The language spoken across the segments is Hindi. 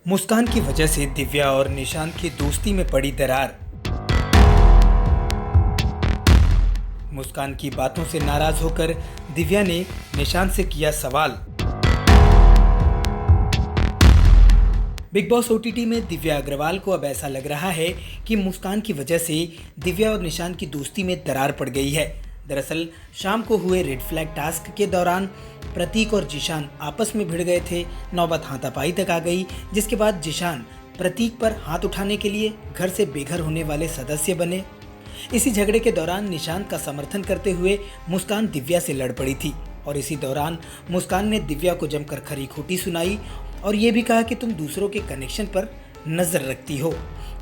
मुस्कान की वजह से दिव्या और निशांत की दोस्ती में पड़ी दरार। मुस्कान की बातों से नाराज होकर दिव्या ने निशांत से किया सवाल। बिग बॉस ओटीटी में दिव्या अग्रवाल को अब ऐसा लग रहा है कि मुस्कान की वजह से दिव्या और निशांत की दोस्ती में दरार पड़ गई है। दरअसल शाम को हुए रेड फ्लैग टास्क के दौरान प्रतीक और जिशान आपस में भिड़ गए थे। नौबत हाथापाई तक आ गई, जिसके बाद जिशान प्रतीक पर हाथ उठाने के लिए घर से बेघर होने वाले सदस्य बने। इसी झगड़े के दौरान निशांत का समर्थन करते हुए मुस्कान दिव्या से लड़ पड़ी थी और इसी दौरान मुस्कान ने दिव्या को जमकर खरी खोटी सुनाई और ये भी कहा कि तुम दूसरों के कनेक्शन पर नजर रखती हो।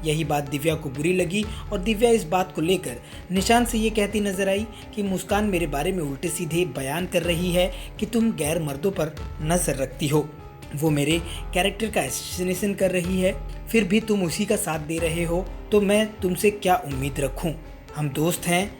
यही बात दिव्या को बुरी लगी और दिव्या इस बात को लेकर निशांत से ये कहती नजर आई कि मुस्कान मेरे बारे में उल्टे सीधे बयान कर रही है कि तुम गैर मर्दों पर नजर रखती हो। वो मेरे कैरेक्टर का एसोसिएशन कर रही है, फिर भी तुम उसी का साथ दे रहे हो, तो मैं तुमसे क्या उम्मीद रखूं? हम दोस्त हैं,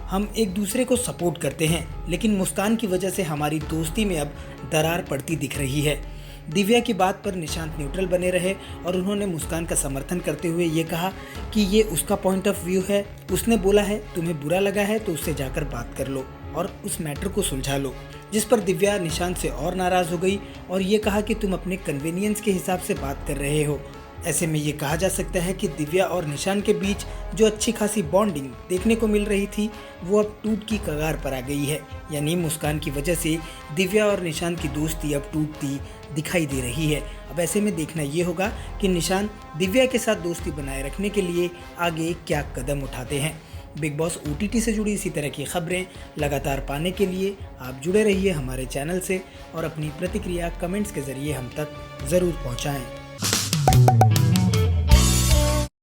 हम एक दूसरे को सपोर्ट करते हैं, लेकिन मुस्कान की वजह से हमारी दोस्ती में अब दरार पड़ती दिख रही है। दिव्या की बात पर निशांत न्यूट्रल बने रहे और उन्होंने मुस्कान का समर्थन करते हुए ये कहा कि ये उसका पॉइंट ऑफ व्यू है। उसने बोला है तुम्हें बुरा लगा है तो उससे जाकर बात कर लो और उस मैटर को सुलझा लो, जिस पर दिव्या निशांत से और नाराज हो गई और ये कहा कि तुम अपने कन्वीनियंस के हिसाब से बात कर रहे हो। ऐसे में ये कहा जा सकता है कि दिव्या और निशांत के बीच जो अच्छी खासी बॉन्डिंग देखने को मिल रही थी वो अब टूट की कगार पर आ गई है। यानी मुस्कान की वजह से दिव्या और निशांत की दोस्ती अब टूटती दिखाई दे रही है। अब ऐसे में देखना ये होगा कि निशांत दिव्या के साथ दोस्ती बनाए रखने के लिए आगे क्या कदम उठाते हैं। बिग बॉस ओटीटी से जुड़ी इसी तरह की खबरें लगातार पाने के लिए आप जुड़े रहिए हमारे चैनल से और अपनी प्रतिक्रिया कमेंट्स के जरिए हम तक ज़रूर पहुँचाएँ।